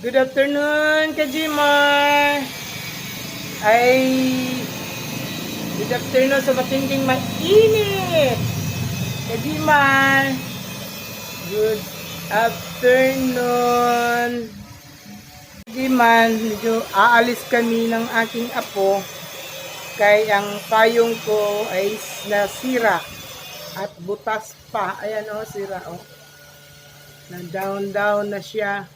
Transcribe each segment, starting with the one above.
Good afternoon, Kajimar. Ay, good afternoon sa matinding mainit. Kajimar, good afternoon. Kajimar, medyo aalis kami ng aking apo. Kaya ang payong ko ay nasira at butas pa. Ayan o, sira o. Na down na siya.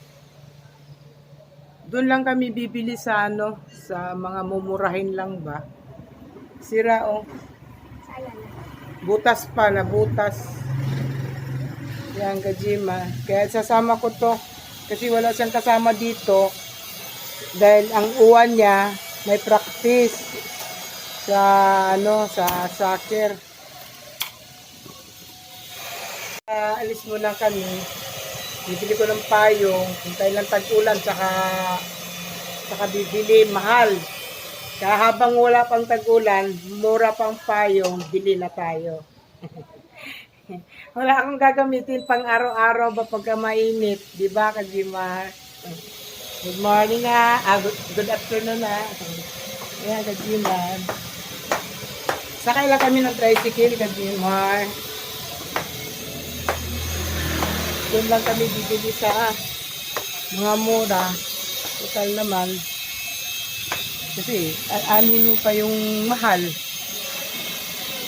Doon lang kami bibili sa sa mga mumurahin lang ba. Sira o. Butas pa na butas. Yan, Kajima. Kaya sasama ko to kasi wala siyang kasama dito dahil ang uwan niya may practice sa sa soccer. Alis mo lang kami. Bibili ko ng payong, hintay lang tag-ulan, saka bibili, mahal. Kaya habang wala pang tag-ulan, mura pang payong, bili na tayo. Wala akong gagamitin pang araw-araw ba pagka mainit, di ba, Kajimar? Good morning good afternoon Ayan, Kajimar. Sakay lang kami ng tricycle, Kajimar. Doon lang kami bibili sa mga mura. Total naman. Kasi, anin mo pa yung mahal.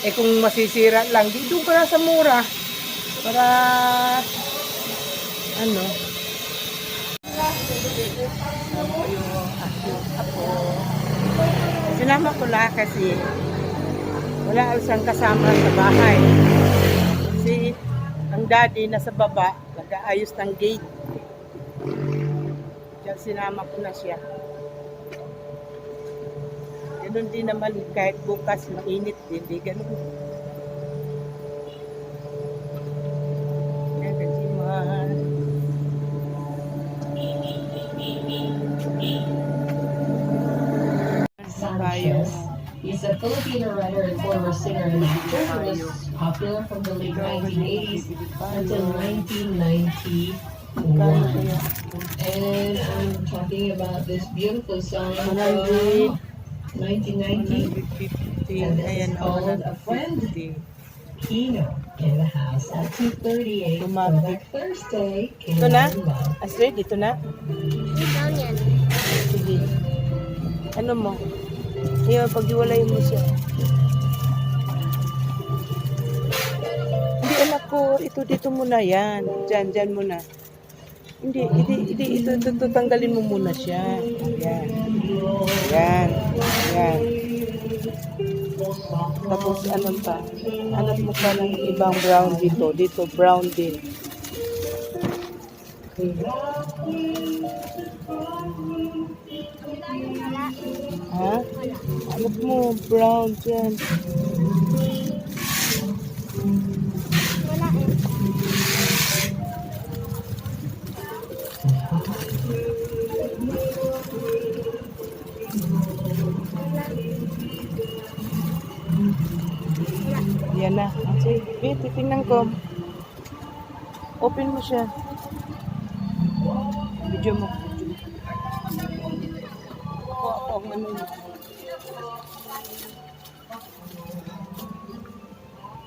Eh kung masisira lang, di doon ka na sa mura. Para, Ako. Sinama ko lang kasi wala siyang kasama sa bahay. Kasi, ang daddy nasa baba, nag-aayos ng gate. Diyan sinama ko na siya. Ganun din naman kahit bukas mainit din, di ganun. Yan, Kajimar. He's a Filipino writer and former singer and actor who was popular from the late 1980s until 1991. And I'm talking about this beautiful song from 1990. And this is called A Friend. Kino in the house at 2:38 Throwback Thursday. Ito na? Astrid, ito na? Sige. Ano mo? Ngayon, pag-iwalay mo siya. Hindi, anak ko. Ito, dito muna yan. Diyan muna. Hindi, ito, tanggalin mo muna siya. Yan. Tapos, Hanap mo pa ng ibang brown dito. Dito, brown din. Ha? Hanap mo, brown dyan. Yan na. Sige, titingnan ko. Open mo siya. Video mo. Ako,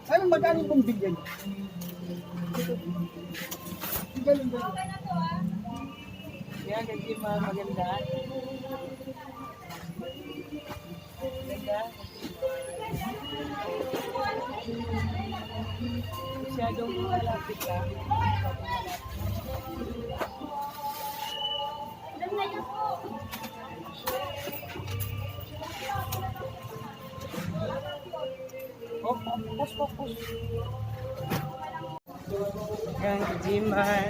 Anong magkano kong bigyan? Yan, Kajimar, maganda. Maganda. Masyadong malapit ka. Focus. Yan, Kajimar.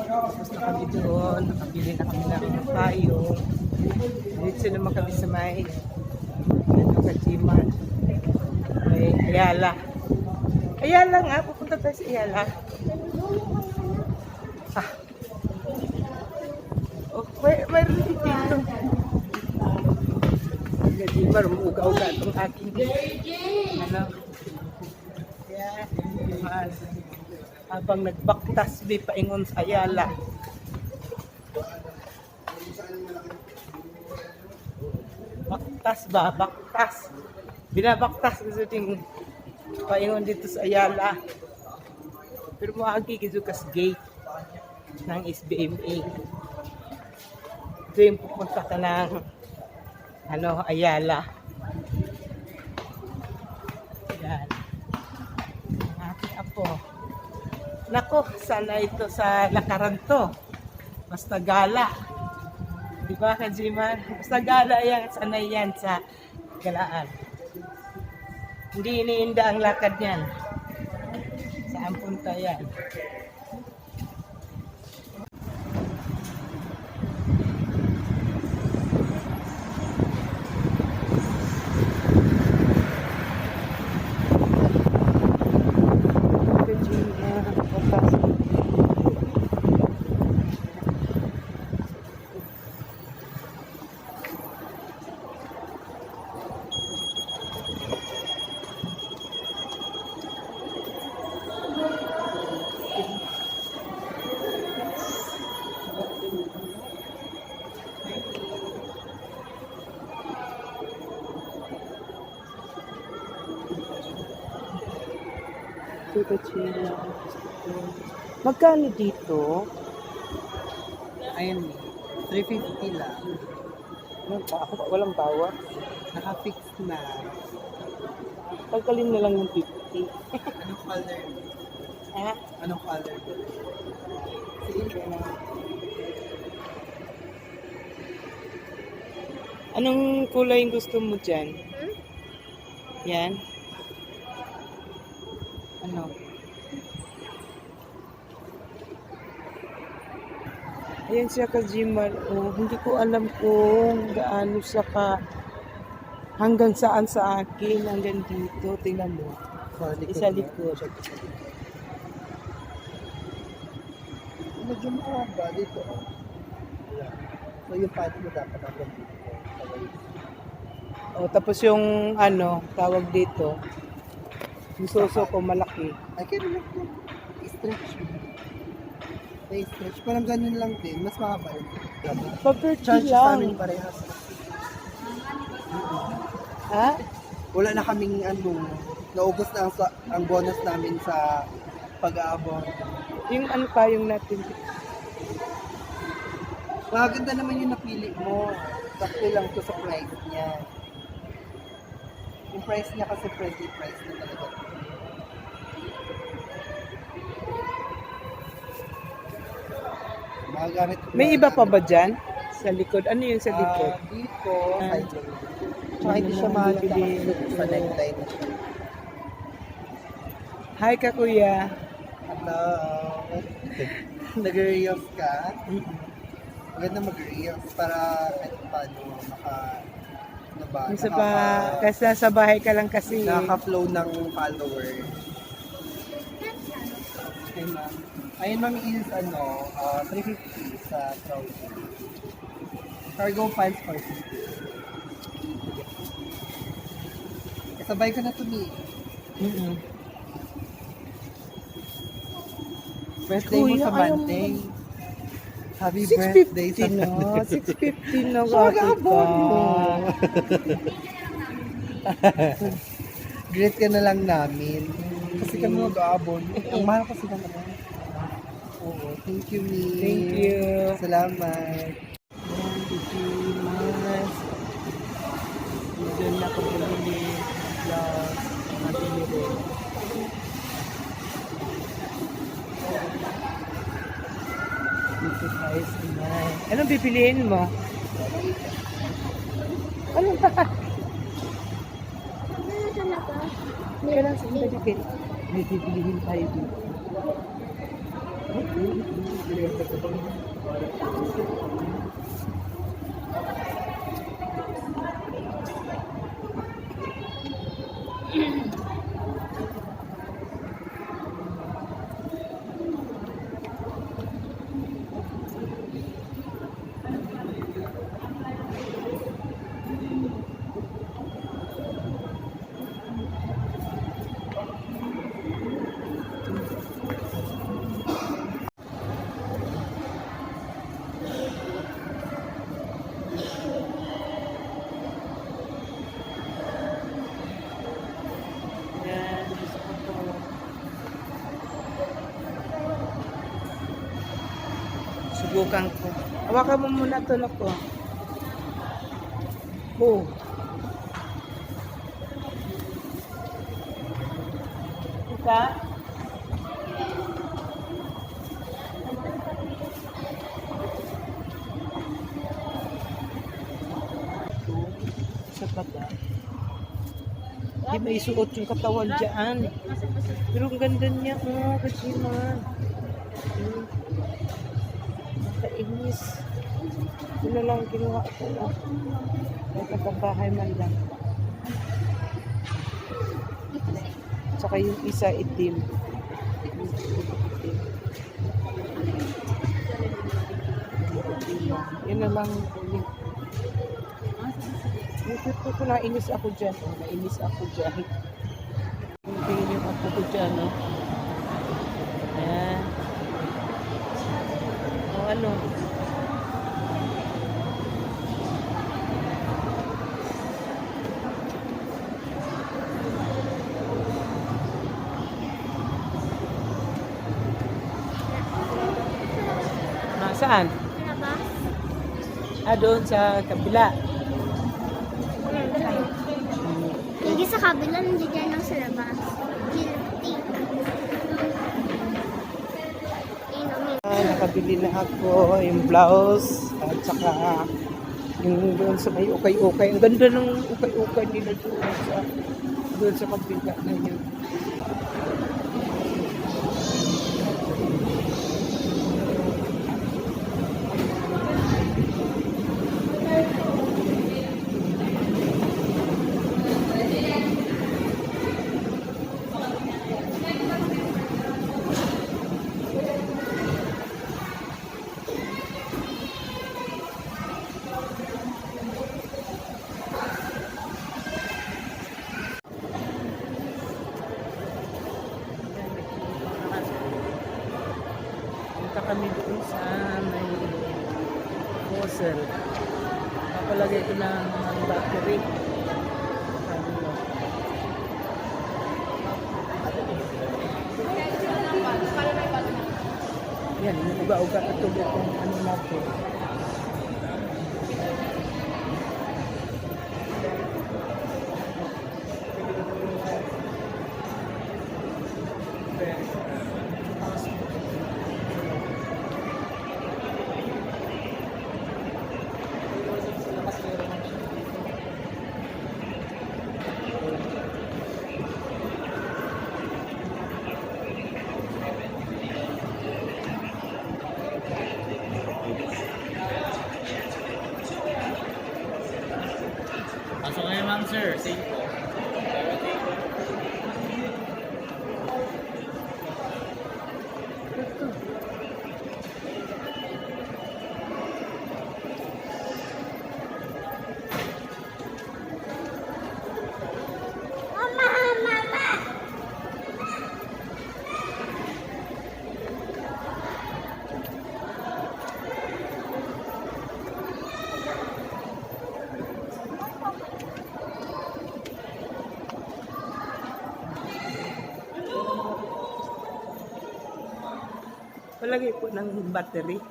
Tapos na kami doon. Nakabili na kami ng payo. Dito naman kami sa may Kajimar. May Ayala. Ayala nga. Pupunta tayo sa Ayala. Mayroon dito. Kajimar, umuga-uga itong aking habang nagbaktas paingon sa Ayala. baktas ba? Baktas. Binabaktas ko sa ting paingon dito sa Ayala. Pero maagi gizo kas gate ng SBMA. Ito yung pupunta ka ng Ayala. Yan. Ang aking apo. Nako, sana ito sa lakaran to. Basta gala. Di ba, Kajiman? Basta gala yan, sana yan sa galaan. Hindi iniinda ang lakad niyan. Saan punta yan? Magkano dito? Ayun, 350 lang. Walang bawa. Naka-fix na. Pagkalin na lang yung 50. Anong color? Ha? Anong color? Sige na. Anong kulay yung gusto mo dyan? Yan? Ano? Ayan siya Kajiman. Oh, hindi ko alam kung gaano siya hanggang saan sa akin. Hanggang dito. Tingnan mo. Isa likod. Medyo mahaba dito. So yung pati mo dapat hanggang dito. Oh, tapos yung tawag dito. Yung suso ko malaki. Ay, kaya naman po. I-stretch mo. I-stretch. Parang ganun lang din. Mas mahaba yun. Pag-30 Charge sa amin lang. parehas. Ha? Wala na kaming naubos na ang bonus namin sa pag-aabon. Yung pa yung natin. Maganda naman yung napili mo. Sakto lang to sa price niya. Yung price niya kasi friendly price na talaga. Magagamit ko May na- iba pa ba dyan? Sa likod? Ano yung sa likod? Dito, Ah. side lang. Tsaka hindi siya mahal sa neckline na siya. Hi ka kuya. Hello. Nag-reels ka? Maganda mag-reels para kahit paano Isa pa, kasi nasa bahay ka lang kasi. nakaka-flow ng follower. Okay, ma'am. Ayun, ma'am, is 350 sa trouser. Cargo pants 450. Sabay ka na to, Mi. Mm-mm. Birthday mo Kuya, sa Monday. Happy 650 birthday sa na. Monday. 650 na So, kasi mag-aabon mo. Greet ka na lang namin. Kasi kami mag-aabon. Ang mahal kasi naman. Oo, thank you, Mi. Thank you. Salamat. Ayan, Digimas. Doon na ako bumili. Plus, mabili rin. Dito tayo sa may. Anong pipiliin mo? Ano ba? Kailan sa dikit? May pipiliin tayo dito. subukan ko. Hawakan mo muna ito na ko. Oh. Ika? Sa baba. Di may suot yung katawan dyan. Pero ang ganda niya, oh, kajiman. Nakainis. Ito na lang ginawa ko. Oh. May kapambahay man lang. Tsaka yung isa itim. Yun na lang. Ito ko nainis ako dyan. Oh, nainis ako dyan. Hindi yung ako ko dyan. Oh. Ayan. O ano? Saan? Doon sa kabila. Hindi sa kabila, nandiyan lang sa labas. Guilty. Nakabili na ako yung blouse at saka yung doon sa may ukay-ukay. Ang ganda ng ukay-ukay nila doon sa kabila na yun. Punta kami doon sa may fossil. Papalagay ko ng battery. Yan, yung uga-uga na tuloy kung ano natin. Pasok kayo, ma'am, sir. Safe po. Palagay po ng battery.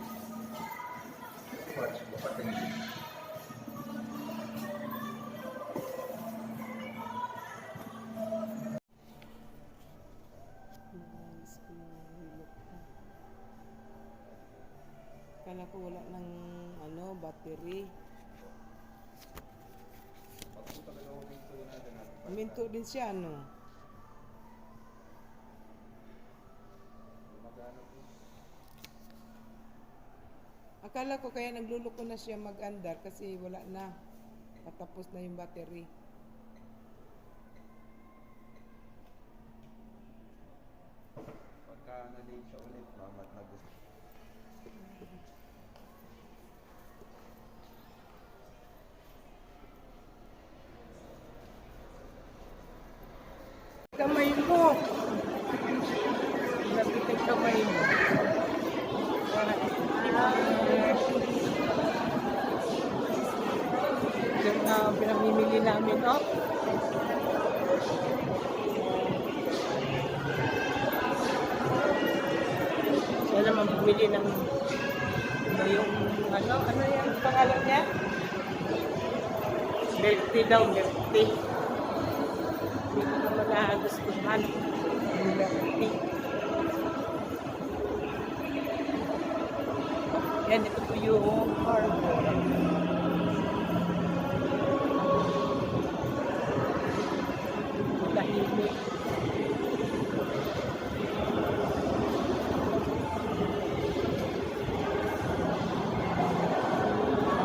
Kala ko wala ng ano, battery. Minto din siya, ano? Akala ko kaya nagluluko na siya mag-andar kasi wala na. Patapos na yung battery. Pagka na-late siya ulit, mamat na gusto. Kamay mo! Lapit ang kamay mo. Yung pinamimili namin, oh. Siya naman bumili ng Ano yung pangalan niya? Milk tea daw, milk tea. Hindi ko naman nagustuhan. Milk tea. Yan, ito po yung harbor. Tahimik.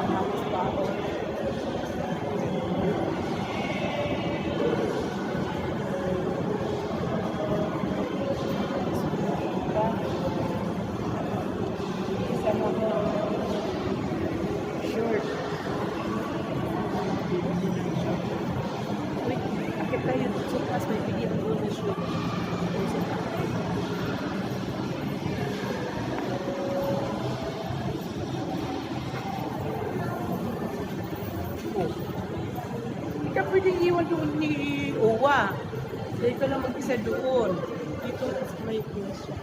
Halos tao. Isa na ako. Short. Wait, akit tayo dito sa taas. May bigyan ko na short. Oh. Hindi ka pwedeng iwan doon ni Owa. Dahil ka lang mag-isa doon. Dito sa may pinsya.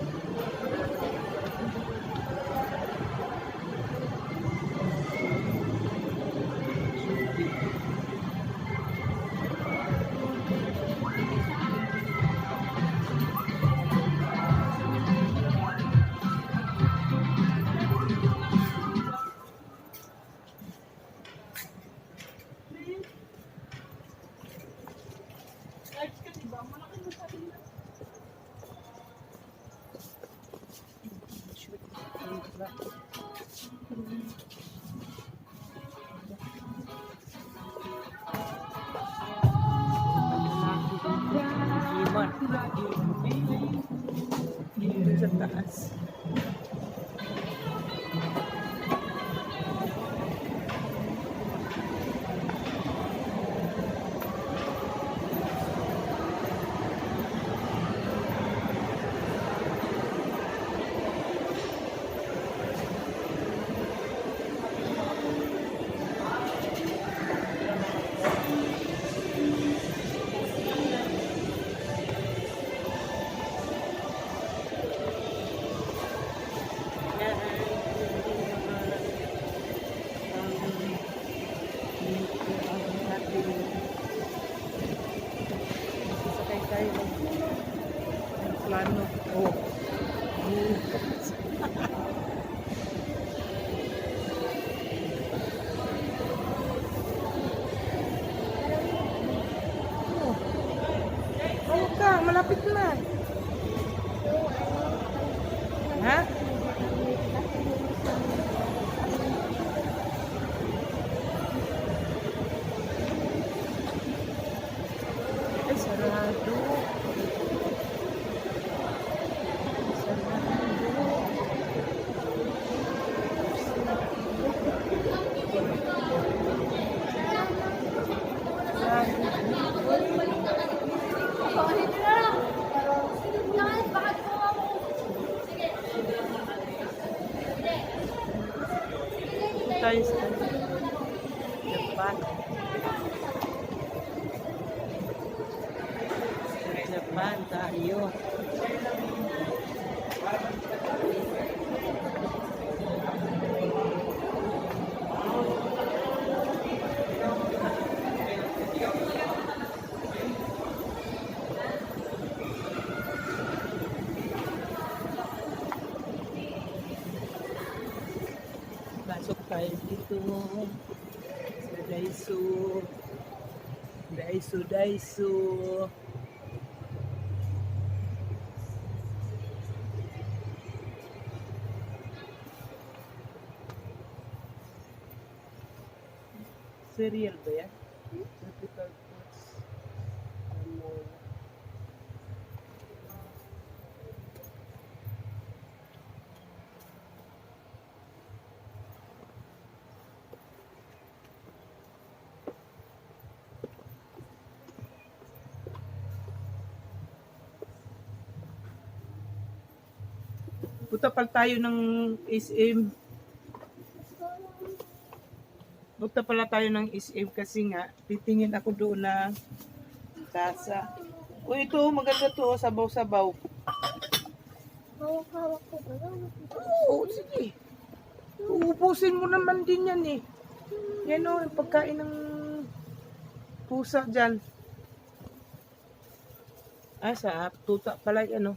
Dito sa taas. Sakay tayo ng plano. Oh. Ano ka? Malapit na. Ha? Ay, sarado. Tayo sa Japan. Sa Japan tayo. Pasok tayo dito sa Daiso. Daiso. Cereal ba yan? Tropical fruits. Punta pala tayo ng SM. Punta pala tayo ng SM kasi nga titingin ako doon na tasa. O ito, maganda to, sabaw-sabaw. Hawak-hawak ko ba? Oo, sige. Uubusin mo naman din yan eh. Yan o, yung pagkain ng pusa dyan. Sa tuta pala yan o.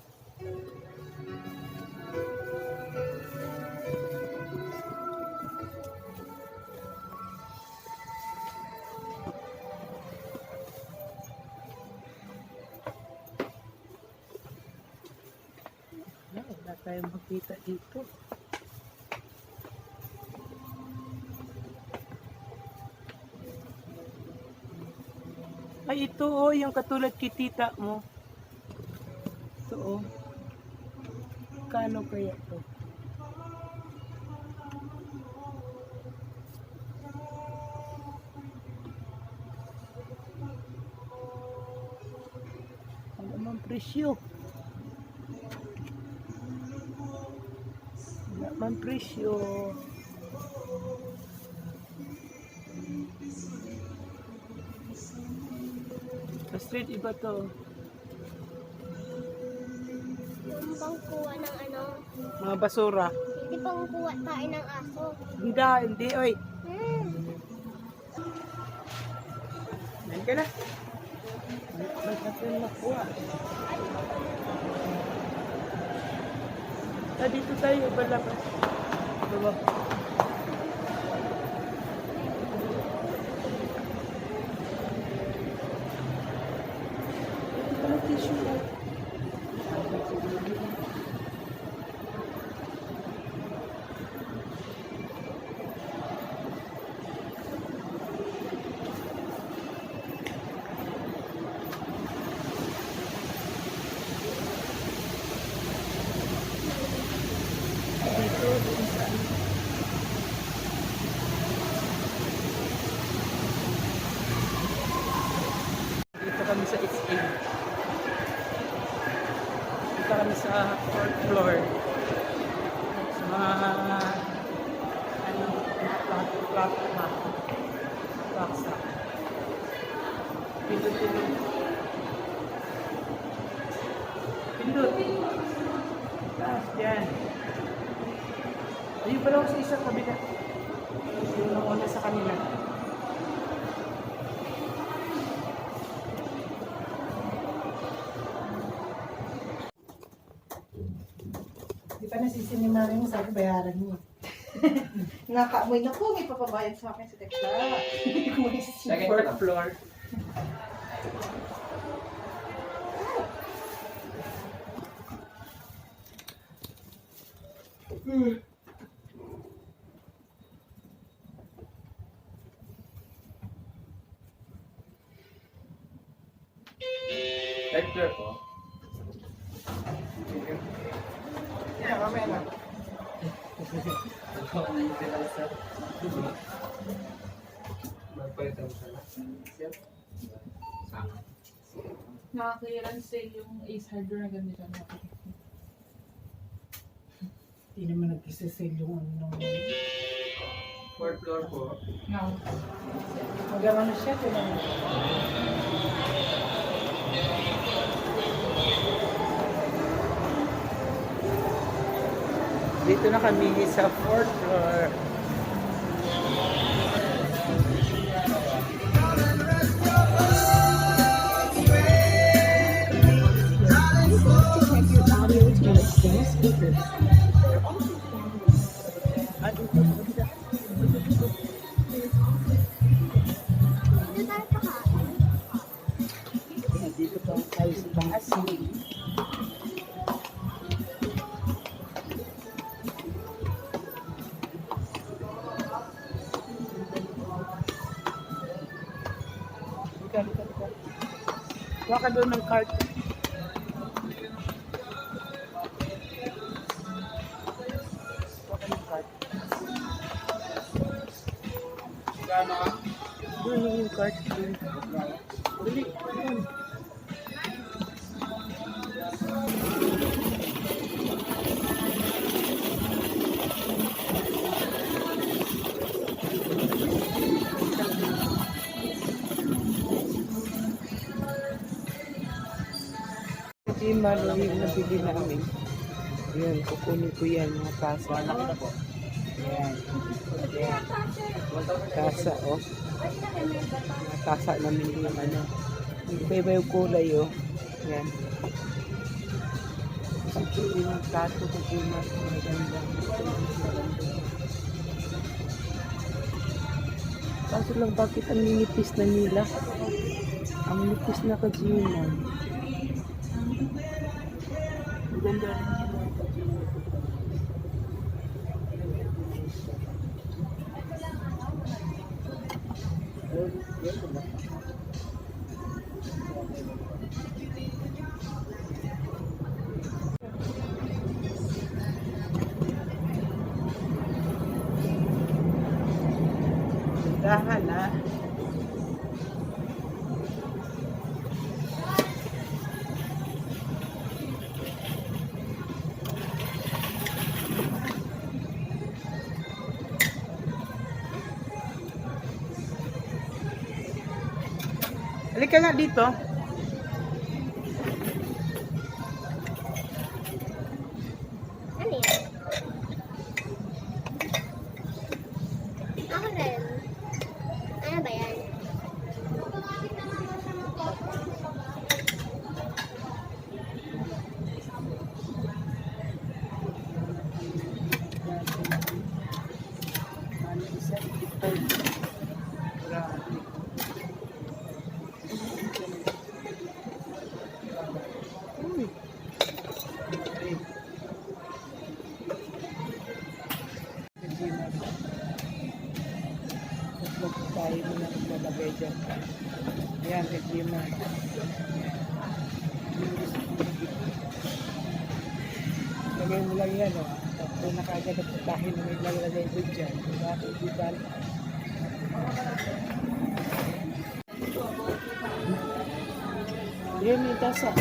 Wala tayong makita dito. Ay, ito oh, yung katulad kitita mo. Ito oh. Kano kaya to? Ano naman presyo? Wala naman presyo. Street iba to. Yung pangkuha ng ano, Mga basura. hindi pangkuha tayo ng aso. Hindi, oy. Yan ka na. May natin makuha. Dito tayo, balabas. Diba? Dito kami sa XA. Dito kami sa 4th floor. Sa mga plaza. Pindot. Taas yan. Ayun pala ako sa isang kabila. Yung nauna sa kanila. Di pa nasisinimarin mo, sabi bayaran mo. Nakaamoy na po, may papabayad sa akin sa Tekla. Hindi ko maisisip. 4th floor. Lecture po. Yeah, mamaya na. Nakaka-clearance sale yung Ace Hardware na ganito na. Hindi naman nag-sale yung ano. 4th floor po. No. Magawa na siya, kailan mo. Dito na kami sa 4th floor. Dito tayo pakain. Dito pa tayo sa taas. Kuha ka doon ng cart. Kuha ka ng cart. Doon yung cart. Dali. Doon. Kasi malo yung nabili namin. Ayan, kukunin ko yan mga tasa. Ayan. Ayan. Tasa, oh. Mga tasa namin yung ano. Iba-iba yung kulay, oh. Ayan. Ito yung tato ko yung mas maganda. Kaso lang bakit ang ninipis na nila? Ang nipis na kajiman. Ang ganda rin nila. Dahan na. Halika nga dito. Ano yan? Ako rin. Ano ba yan? Tayo mo na maglalagay dyan. Ayan, kajima. Lagay mo lang yan, oh. Kung nakagad at putahin na may lalagay ko dyan. Diba? Diba? Yan yung tasa.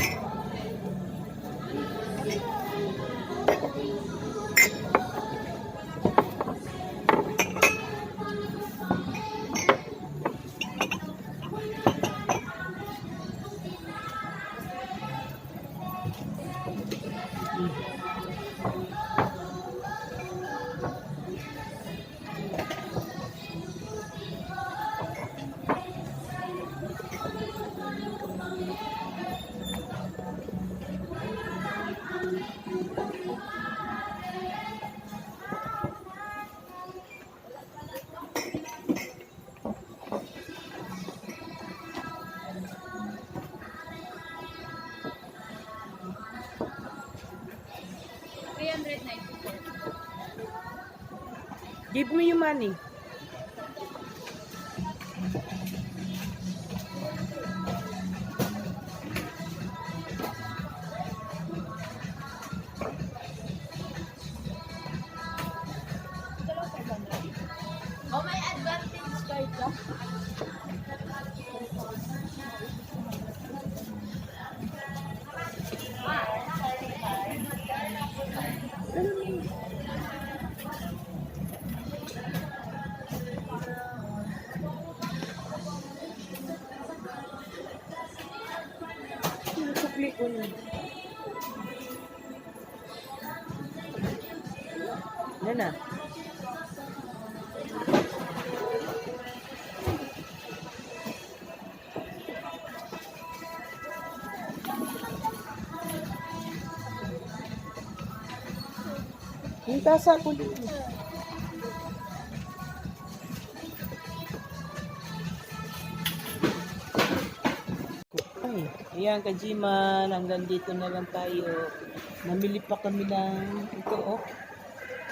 Give me your money. Oh, may advantage card ka? Sukli ko na. Yan na. Yung tasa ko dito. Ay, ayan kajiman, hanggang dito na lang tayo. Namili pa kami ng ito, oh.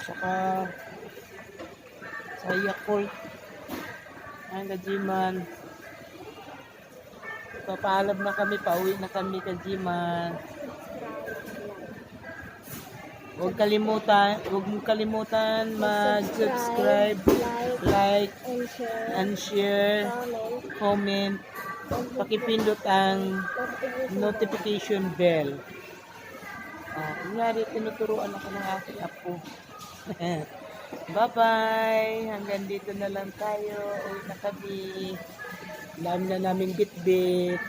Saka sa Yakult. Ayan kajiman. Papaalam na kami, pauwi na kami kajiman. Huwag mong kalimutan mag-subscribe, like, and share, comment, pakipindot ang notification bell. Kunyari, tinuturuan ako ng aking apo. Bye-bye! Hanggang dito na lang tayo. Uwi na kami. Alam na namin bit-bit.